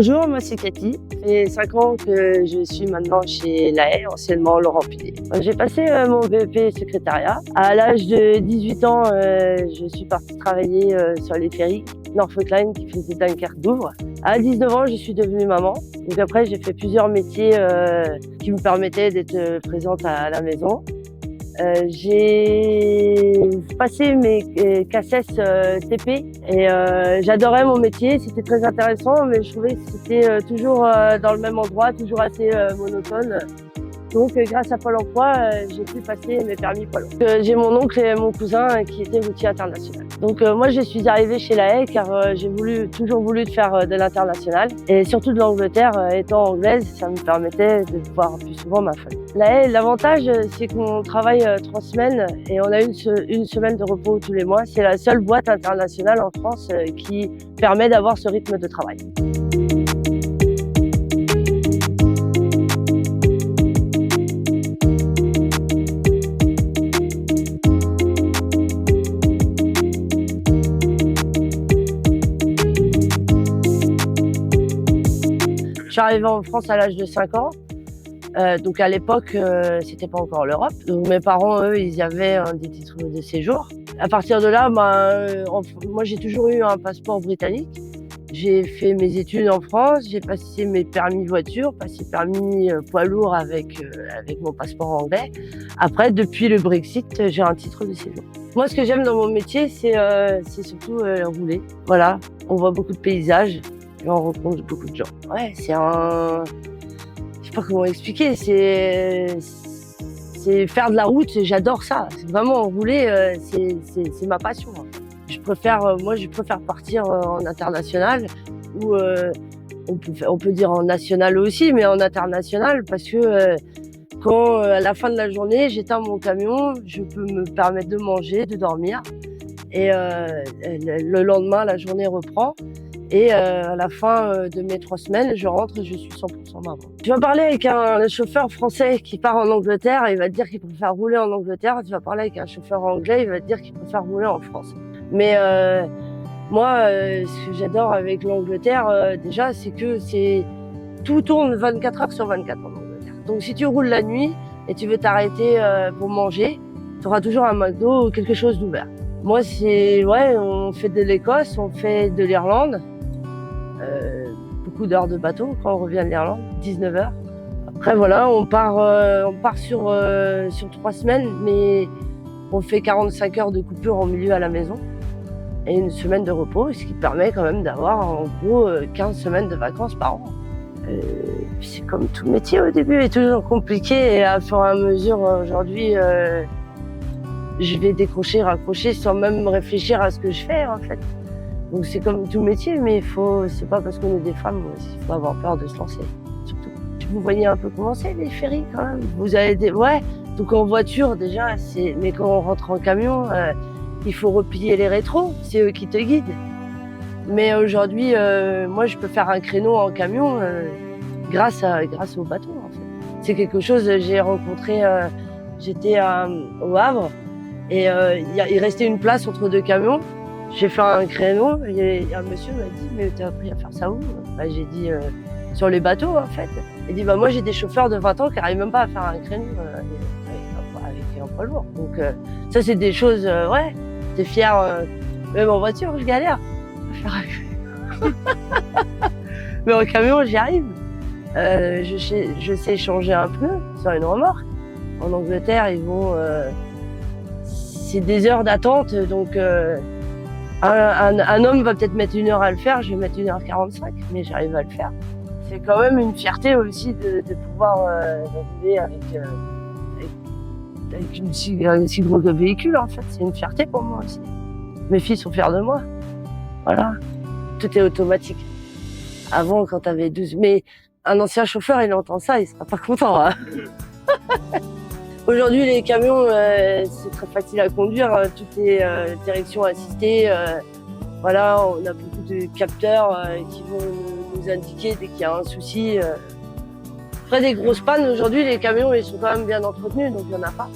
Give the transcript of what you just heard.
Bonjour, moi c'est Cathy. Ça fait 5 ans que je suis maintenant chez La Haye, anciennement Laurent Pilier. J'ai passé mon BEP secrétariat. À l'âge de 18 ans, je suis partie travailler sur les ferries Norfolk Line qui faisait Dunkerque-Douvres. À 19 ans, je suis devenue maman. Donc après, j'ai fait plusieurs métiers qui me permettaient d'être présente à la maison. J'ai passé mes CACES TP et j'adorais mon métier, c'était très intéressant, mais je trouvais que c'était toujours dans le même endroit, toujours assez monotone. Donc grâce à Pôle emploi, j'ai pu passer mes permis Pôle emploi. J'ai mon oncle et mon cousin qui étaient routiers internationaux. Donc moi je suis arrivée chez La Haye car j'ai toujours voulu faire de l'international et surtout de l'Angleterre. Étant anglaise, ça me permettait de voir plus souvent ma famille. La Haye, l'avantage c'est qu'on travaille 3 semaines et on a une semaine de repos tous les mois. C'est la seule boîte internationale en France qui permet d'avoir ce rythme de travail. Je suis arrivée en France à l'âge de 5 ans. Donc à l'époque, c'était pas encore l'Europe. Donc mes parents, eux, ils avaient des titres de séjour. À partir de là, moi j'ai toujours eu un passeport britannique. J'ai fait mes études en France, j'ai passé mes permis voiture, passé permis poids lourd avec mon passeport anglais. Après, depuis le Brexit, j'ai un titre de séjour. Moi, ce que j'aime dans mon métier, c'est surtout rouler. Voilà, on voit beaucoup de paysages. Et on rencontre beaucoup de gens. Ouais, c'est un... Je sais pas comment expliquer, c'est faire de la route, j'adore ça. C'est vraiment rouler, c'est ma passion. Moi, je préfère partir en international ou on peut dire en national aussi, mais en international parce que quand à la fin de la journée, j'éteins mon camion, je peux me permettre de manger, de dormir et le lendemain, la journée reprend. Et à la fin de mes 3 semaines, je rentre et je suis 100% maman. Tu vas parler avec un chauffeur français qui part en Angleterre, il va te dire qu'il préfère rouler en Angleterre. Tu vas parler avec un chauffeur anglais, il va te dire qu'il préfère rouler en France. Mais moi, ce que j'adore avec l'Angleterre, déjà, c'est que tout tourne 24 heures sur 24 en Angleterre. Donc si tu roules la nuit et tu veux t'arrêter pour manger, tu auras toujours un McDo ou quelque chose d'ouvert. Moi, on fait de l'Écosse, on fait de l'Irlande. Beaucoup d'heures de bateau quand on revient de l'Irlande, 19 heures. Après voilà, on part sur 3 semaines, mais on fait 45 heures de coupure en milieu à la maison et une semaine de repos, ce qui permet quand même d'avoir en gros 15 semaines de vacances par an. C'est comme tout métier au début, est toujours compliqué et à fur et à mesure aujourd'hui, je vais décrocher, raccrocher sans même réfléchir à ce que je fais en fait. Donc c'est comme tout métier, mais c'est pas parce qu'on est des femmes qu'il faut avoir peur de se lancer, surtout. Vous voyez un peu comment c'est les ferries quand même. Vous avez donc en voiture déjà, mais quand on rentre en camion, il faut replier les rétros, c'est eux qui te guident. Mais aujourd'hui, moi je peux faire un créneau en camion grâce au bateau en fait. C'est quelque chose, j'ai rencontré, j'étais au Havre et il restait une place entre 2 camions. J'ai fait un créneau et un monsieur m'a dit « Mais t'as appris à faire ça où ?» J'ai dit « Sur les bateaux en fait ». Il dit « Moi j'ai des chauffeurs de 20 ans qui n'arrivent même pas à faire un créneau avec un poids lourd. » Donc ça c'est des choses, t'es fier. Même en voiture je galère à faire un créneau. Mais en camion j'y arrive. Je sais changer un pneu sur une remorque. En Angleterre c'est des heures d'attente donc un homme va peut-être mettre 1 heure à le faire, je vais mettre 1h45, mais j'arrive à le faire. C'est quand même une fierté aussi de pouvoir rouler avec un si gros véhicule en fait. C'est une fierté pour moi aussi. Mes filles sont fiers de moi. Voilà. Tout est automatique. Avant, quand t'avais 12... Mais un ancien chauffeur, il entend ça, il sera pas content. Hein. Aujourd'hui, les camions, c'est très facile à conduire. Tout est direction assistée. Voilà, on a beaucoup de capteurs qui vont nous indiquer dès qu'il y a un souci. Après des grosses pannes, aujourd'hui, les camions, ils sont quand même bien entretenus, donc il n'y en a pas.